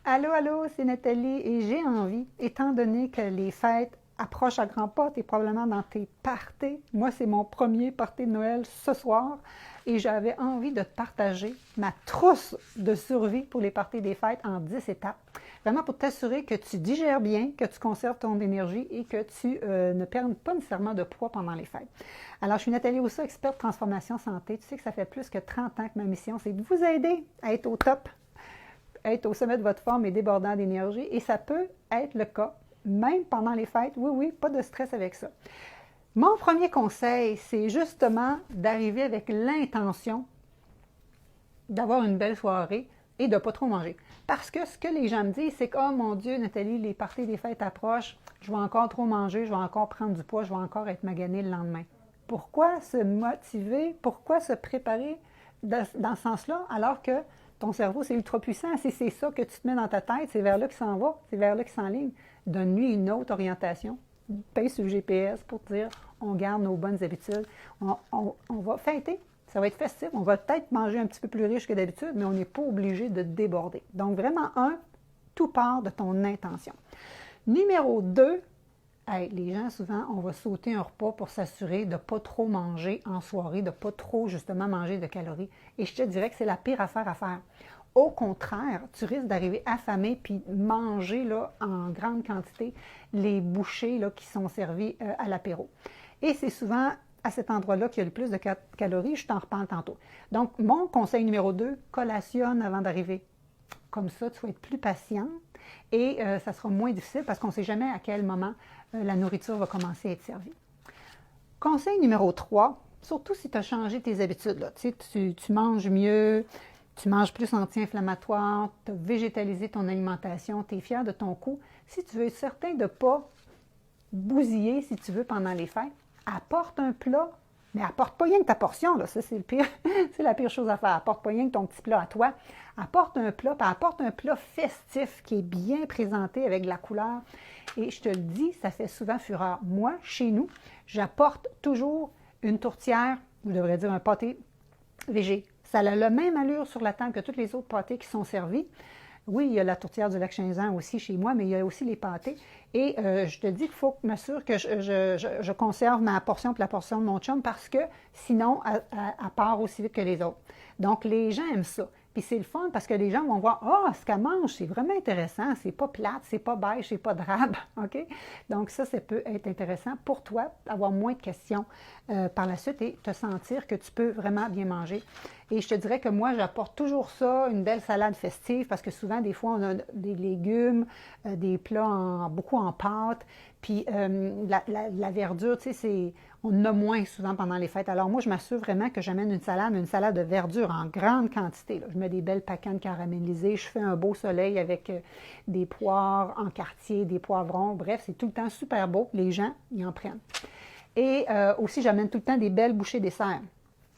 Allô, allô, c'est Nathalie et j'ai envie, étant donné que les fêtes approchent à grands pas, tu es probablement dans tes parties. Moi, c'est mon premier party de Noël ce soir et j'avais envie de te partager ma trousse de survie pour les parties des fêtes en 10 étapes. Vraiment pour t'assurer que tu digères bien, que tu conserves ton énergie et que tu ne perdes pas nécessairement de poids pendant les fêtes. Alors, je suis Nathalie Rousseau, experte transformation santé. Tu sais que ça fait plus que 30 ans que ma mission, c'est de vous aider à être au top, être au sommet de votre forme et débordant d'énergie. Et ça peut être le cas, même pendant les fêtes. Oui, oui, pas de stress avec ça. Mon premier conseil, c'est justement d'arriver avec l'intention d'avoir une belle soirée et de ne pas trop manger. Parce que ce que les gens me disent, c'est que, oh mon Dieu, Nathalie, les parties des fêtes approchent, je vais encore trop manger, je vais encore prendre du poids, je vais encore être maganée le lendemain. Pourquoi se motiver? Pourquoi se préparer dans ce sens-là, alors que ton cerveau, c'est ultra puissant. Si c'est ça que tu te mets dans ta tête, c'est vers là qu'il s'en va, c'est vers là qu'il s'enligne. Donne-lui une autre orientation. Paye sur le GPS pour te dire, on garde nos bonnes habitudes. On va fêter. Ça va être festif. On va peut-être manger un petit peu plus riche que d'habitude, mais on n'est pas obligé de déborder. Donc, vraiment, tout part de ton intention. Numéro 2, hey, les gens, souvent, on va sauter un repas pour s'assurer de ne pas trop manger en soirée, de ne pas trop, justement, manger de calories. Et je te dirais que c'est la pire affaire à faire. Au contraire, tu risques d'arriver affamé puis manger là, en grande quantité les bouchées là, qui sont servies à l'apéro. Et c'est souvent à cet endroit-là qu'il y a le plus de calories. Je t'en reparle tantôt. Donc, mon conseil numéro 2, collationne avant d'arriver. Comme ça, tu vas être plus patient et ça sera moins difficile parce qu'on ne sait jamais à quel moment la nourriture va commencer à être servie. Conseil numéro 3, surtout si tu as changé tes habitudes. Là. Tu manges mieux, tu manges plus anti-inflammatoire, tu as végétalisé ton alimentation, tu es fier de ton coup. Si tu veux être certain de ne pas bousiller, si tu veux, pendant les fêtes, apporte un plat, mais apporte pas rien que ta portion, là. Ça, c'est le pire. C'est la pire chose à faire. Apporte pas rien que ton petit plat à toi. Apporte un plat, puis apporte un plat festif qui est bien présenté avec de la couleur. Et je te le dis, ça fait souvent fureur. Moi, chez nous, j'apporte toujours une tourtière, je devrais dire un pâté végé. Ça a la même allure sur la table que tous les autres pâtés qui sont servis. Oui, il y a la tourtière du Lac-Saint-Jean aussi chez moi, mais il y a aussi les pâtés. Et je te dis qu'il faut m'assurer que je conserve ma portion et la portion de mon chum parce que sinon, elle part aussi vite que les autres. Donc, les gens aiment ça. Puis c'est le fun parce que les gens vont voir, ah, ce qu'elle mange, c'est vraiment intéressant, c'est pas plate, c'est pas beige, c'est pas drabe, OK? Donc ça peut être intéressant pour toi, avoir moins de questions par la suite et te sentir que tu peux vraiment bien manger. Et je te dirais que moi, j'apporte toujours ça, une belle salade festive, parce que souvent, des fois, on a des légumes, des plats beaucoup en pâte, puis la verdure, tu sais, on en a moins souvent pendant les fêtes. Alors moi, je m'assure vraiment que j'amène une salade de verdure en grande quantité. Là. Je mets des belles pacanes caramélisées, je fais un beau soleil avec des poires en quartier, des poivrons, bref, c'est tout le temps super beau. Les gens, ils en prennent. Et aussi, j'amène tout le temps des belles bouchées desserts.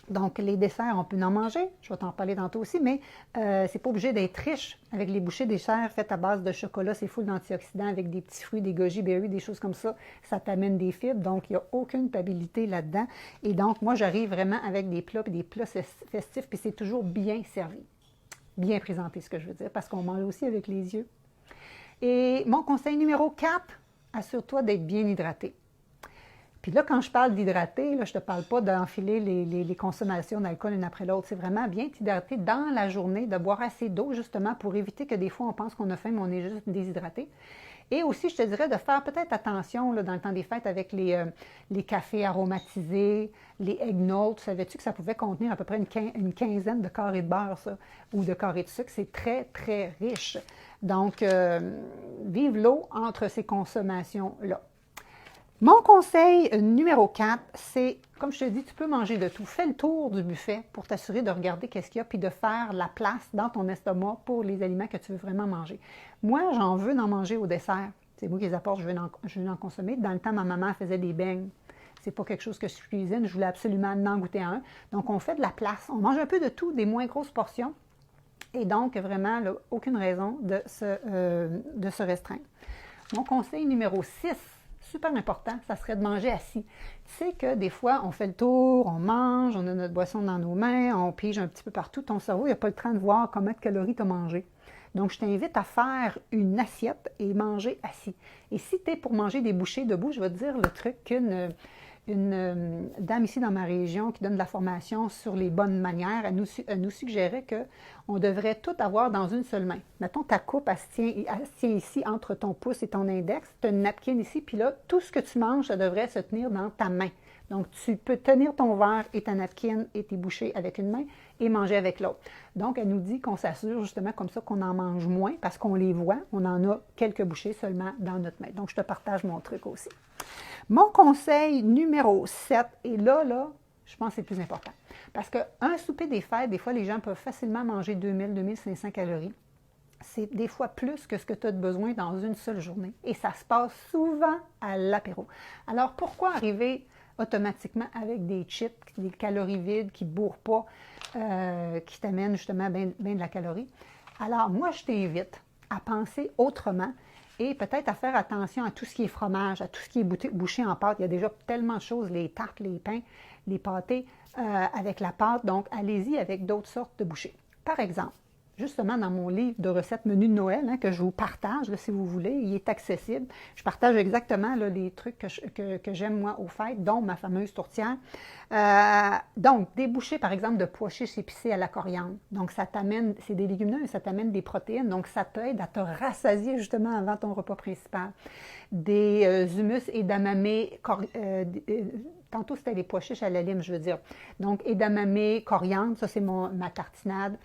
Donc, les desserts, on peut en manger, je vais t'en parler tantôt aussi, mais c'est pas obligé d'être riche avec les bouchées desserts faites à base de chocolat. C'est full d'antioxydants avec des petits fruits, des goji berries, des choses comme ça. Ça t'amène des fibres, donc il n'y a aucune culpabilité là-dedans. Et donc, moi, j'arrive vraiment avec des plats, puis des plats festifs, puis c'est toujours bien servi. Bien présenté, ce que je veux dire, parce qu'on mange aussi avec les yeux. Et mon conseil numéro 4, assure-toi d'être bien hydraté. Puis là, quand je parle d'hydrater, là, je ne te parle pas d'enfiler les consommations d'alcool une après l'autre. C'est vraiment bien t'hydrater dans la journée, de boire assez d'eau justement pour éviter que des fois on pense qu'on a faim, mais on est juste déshydraté. Et aussi, je te dirais de faire peut-être attention là, dans le temps des fêtes avec les cafés aromatisés, les eggnols. Savais-tu que ça pouvait contenir à peu près une quinzaine de carrés de beurre, ça, ou de carrés de sucre? C'est très, très riche. Donc, vive l'eau entre ces consommations-là. Mon conseil numéro 4, c'est, comme je te dis, tu peux manger de tout. Fais le tour du buffet pour t'assurer de regarder qu'est-ce qu'il y a, puis de faire la place dans ton estomac pour les aliments que tu veux vraiment manger. Moi, j'en veux d'en manger au dessert. C'est moi qui les apporte, je veux en consommer. Dans le temps, ma maman faisait des beignes. C'est pas quelque chose que je cuisine, je voulais absolument en goûter un. Donc, on fait de la place. On mange un peu de tout, des moins grosses portions. Et donc, vraiment, là, aucune raison de se restreindre. Mon conseil numéro 6, super important, ça serait de manger assis. Tu sais que des fois, on fait le tour, on mange, on a notre boisson dans nos mains, on pige un petit peu partout. Ton cerveau, il n'a pas le temps de voir combien de calories tu as mangé. Donc, je t'invite à faire une assiette et manger assis. Et si tu es pour manger des bouchées debout, je vais te dire le truc qu'une dame ici dans ma région qui donne de la formation sur les bonnes manières, elle nous suggérait qu'on devrait tout avoir dans une seule main. Mettons, ta coupe, elle se tient ici entre ton pouce et ton index. Tu as une napkin ici, puis là, tout ce que tu manges, ça devrait se tenir dans ta main. Donc, tu peux tenir ton verre et ta napkin et tes bouchées avec une main et manger avec l'autre. Donc, elle nous dit qu'on s'assure justement comme ça qu'on en mange moins parce qu'on les voit. On en a quelques bouchées seulement dans notre main. Donc, je te partage mon truc aussi. Mon conseil numéro 7, et là, je pense que c'est le plus important. Parce qu'un souper des fêtes, des fois, les gens peuvent facilement manger 2000-2500 calories. C'est des fois plus que ce que tu as besoin dans une seule journée. Et ça se passe souvent à l'apéro. Alors, pourquoi arriver automatiquement avec des chips, des calories vides qui ne bourrent pas, qui t'amènent justement bien de la calorie? Alors, moi, je t'invite à penser autrement et peut-être à faire attention à tout ce qui est fromage, à tout ce qui est bouché en pâte. Il y a déjà tellement de choses, les tartes, les pains, les pâtés avec la pâte. Donc, allez-y avec d'autres sortes de bouchées. Par exemple, justement dans mon livre de recettes menu de Noël, que je vous partage, là, si vous voulez, il est accessible. Je partage exactement là, les trucs que j'aime moi aux fêtes, dont ma fameuse tourtière. Donc, des bouchées, par exemple, de pois chiches épicés à la coriandre. Donc, ça t'amène, c'est des légumineuses, ça t'amène des protéines. Donc, ça t'aide à te rassasier justement avant ton repas principal. Des hummus et edamame, tantôt c'était les pois chiches à la lime, je veux dire. Donc, edamame, coriandre, ça c'est ma tartinade.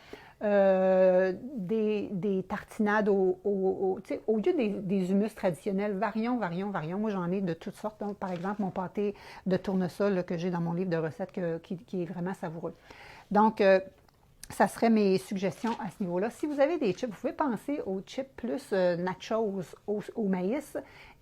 Des tartinades au lieu des hummus traditionnels, varions. Moi, j'en ai de toutes sortes. Donc, par exemple, mon pâté de tournesol là, que j'ai dans mon livre de recettes qui est vraiment savoureux. Donc, ça serait mes suggestions à ce niveau-là. Si vous avez des chips, vous pouvez penser aux chips plus nachos au maïs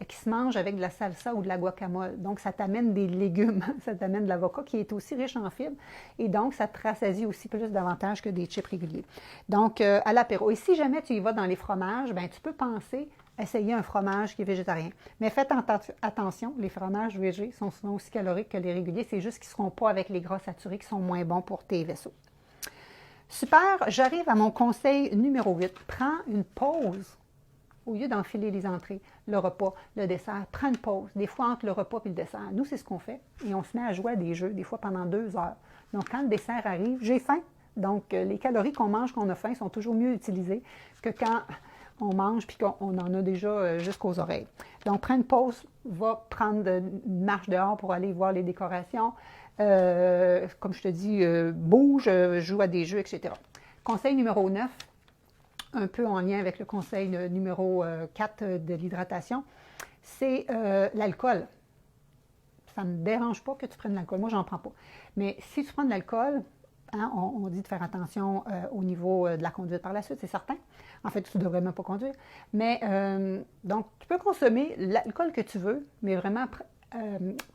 qui se mangent avec de la salsa ou de la guacamole. Donc, ça t'amène des légumes, ça t'amène de l'avocat qui est aussi riche en fibres et donc, ça te rassasie aussi plus davantage que des chips réguliers. Donc, à l'apéro. Et si jamais tu y vas dans les fromages, bien, tu peux penser essayer un fromage qui est végétarien. Mais faites attention, les fromages végés sont souvent aussi caloriques que les réguliers. C'est juste qu'ils ne seront pas avec les gras saturés qui sont moins bons pour tes vaisseaux. Super, j'arrive à mon conseil numéro 8. Prends une pause au lieu d'enfiler les entrées, le repas, le dessert. Prends une pause, des fois entre le repas et le dessert. Nous, c'est ce qu'on fait et on se met à jouer à des jeux, des fois pendant 2 heures. Donc, quand le dessert arrive, j'ai faim. Donc, les calories qu'on mange quand on a faim sont toujours mieux utilisées que quand on mange puis qu'on en a déjà jusqu'aux oreilles. Donc, prends une pause, va prendre une marche dehors pour aller voir les décorations. Comme je te dis, bouge, joue à des jeux, etc. Conseil numéro 9, un peu en lien avec le conseil numéro 4 de l'hydratation, c'est l'alcool. Ça ne me dérange pas que tu prennes de l'alcool. Moi, j'en prends pas. Mais si tu prends de l'alcool, hein, on dit de faire attention au niveau de la conduite par la suite, c'est certain. En fait, tu ne devrais même pas conduire. Mais donc, tu peux consommer l'alcool que tu veux, mais vraiment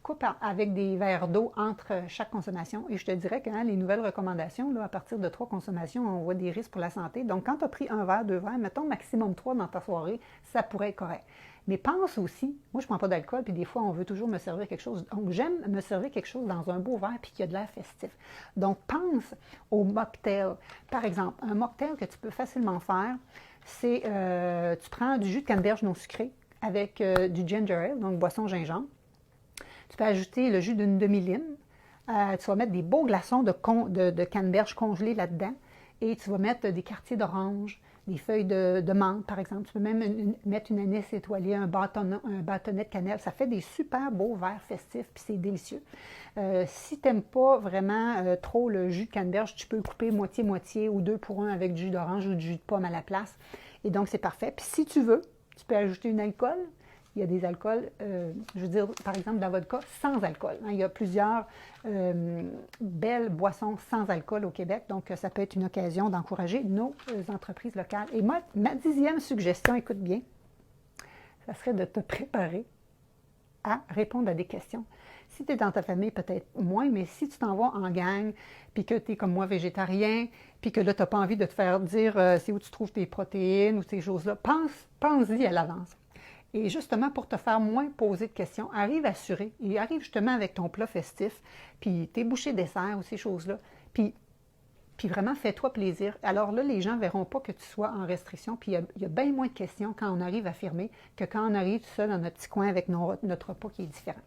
coupe avec des verres d'eau entre chaque consommation. Et je te dirais que les nouvelles recommandations, là, à partir de 3 consommations, on voit des risques pour la santé. Donc, quand tu as pris 1 verre, 2 verres, mettons maximum 3 dans ta soirée, ça pourrait être correct. Mais pense aussi, moi je ne prends pas d'alcool, puis des fois on veut toujours me servir quelque chose. Donc, j'aime me servir quelque chose dans un beau verre, puis qu'il y a de l'air festif. Donc, pense au mocktail. Par exemple, un mocktail que tu peux facilement faire, c'est tu prends du jus de canneberge non sucré avec du ginger ale, donc boisson gingembre. Tu peux ajouter le jus d'une demi-lime. Tu vas mettre des beaux glaçons de canneberge congelés là-dedans. Et tu vas mettre des quartiers d'orange, des feuilles de menthe, par exemple. Tu peux même mettre une anis étoilée, un bâtonnet de cannelle. Ça fait des super beaux verres festifs, puis c'est délicieux. Si tu n'aimes pas vraiment trop le jus de canneberge, tu peux couper moitié-moitié ou 2 pour 1 avec du jus d'orange ou du jus de pomme à la place. Et donc, c'est parfait. Puis si tu veux, tu peux ajouter une alcool. Il y a des alcools, je veux dire, par exemple, de la vodka sans alcool. Il y a plusieurs belles boissons sans alcool au Québec, donc ça peut être une occasion d'encourager nos entreprises locales. Et moi, ma 10e suggestion, écoute bien, ça serait de te préparer à répondre à des questions. Si tu es dans ta famille, peut-être moins, mais si tu t'en vas en gang, puis que tu es comme moi végétarien, puis que là, tu n'as pas envie de te faire dire c'est où tu trouves tes protéines ou ces choses-là, pense-y à l'avance. Et justement, pour te faire moins poser de questions, arrive assuré et arrive justement avec ton plat festif, puis tes bouchées dessert ou ces choses-là, puis puis vraiment, fais-toi plaisir. Alors là, les gens ne verront pas que tu sois en restriction, puis il y a bien moins de questions quand on arrive à affirmer que quand on arrive tout seul dans notre petit coin avec notre repas qui est différent.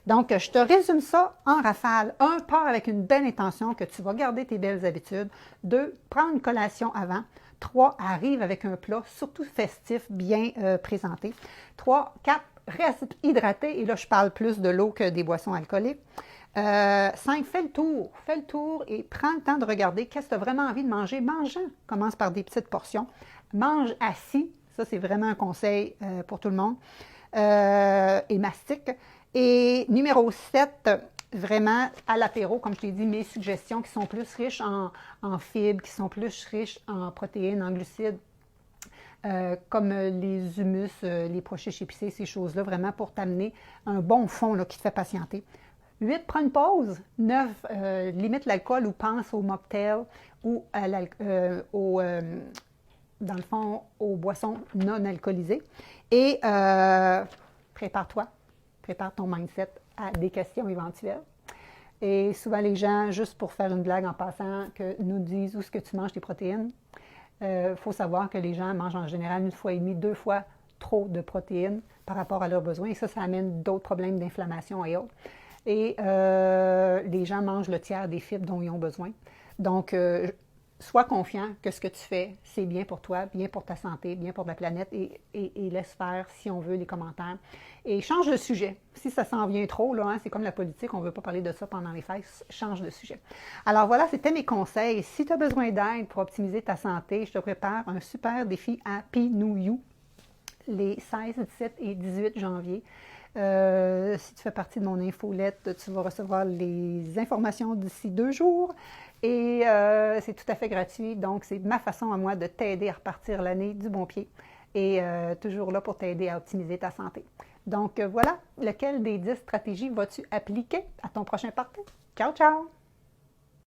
Donc, je te résume ça en rafale. 1, pars avec une belle intention que tu vas garder tes belles habitudes. 2, prends une collation avant. 3, arrive avec un plat, surtout festif, bien présenté. 3, 4, reste hydraté. Et là, je parle plus de l'eau que des boissons alcooliques. 5, fais le tour. Fais le tour et prends le temps de regarder qu'est-ce que tu as vraiment envie de manger. Mange-en. Commence par des petites portions. Mange assis. Ça, c'est vraiment un conseil pour tout le monde. Et mastique. Et numéro 7, vraiment à l'apéro, comme je t'ai dit, mes suggestions qui sont plus riches en fibres, qui sont plus riches en protéines, en glucides, comme les hummus, les pois chiches épicés, ces choses-là, vraiment pour t'amener un bon fond là, qui te fait patienter. 8, prends une pause. 9, limite l'alcool ou pense au mocktail ou dans le fond, aux boissons non alcoolisées. Et prépare-toi. Prépare ton mindset à des questions éventuelles. Et souvent, les gens, juste pour faire une blague en passant, nous disent où est-ce que tu manges tes protéines. Il faut savoir que les gens mangent en général 1,5 fois, 2 fois trop de protéines par rapport à leurs besoins. Et ça amène d'autres problèmes d'inflammation et autres. Et les gens mangent le tiers des fibres dont ils ont besoin. Donc, sois confiant que ce que tu fais, c'est bien pour toi, bien pour ta santé, bien pour la planète et laisse faire, si on veut, les commentaires. Et change de sujet. Si ça s'en vient trop, là, hein, c'est comme la politique, on ne veut pas parler de ça pendant les fêtes, change de sujet. Alors voilà, c'était mes conseils. Si tu as besoin d'aide pour optimiser ta santé, je te prépare un super défi Happy New You les 16, 17 et 18 janvier. Si tu fais partie de mon infolette, tu vas recevoir les informations d'ici 2 jours et c'est tout à fait gratuit. Donc, c'est ma façon à moi de t'aider à repartir l'année du bon pied et toujours là pour t'aider à optimiser ta santé. Donc, voilà, lequel des 10 stratégies vas-tu appliquer à ton prochain party? Ciao, ciao!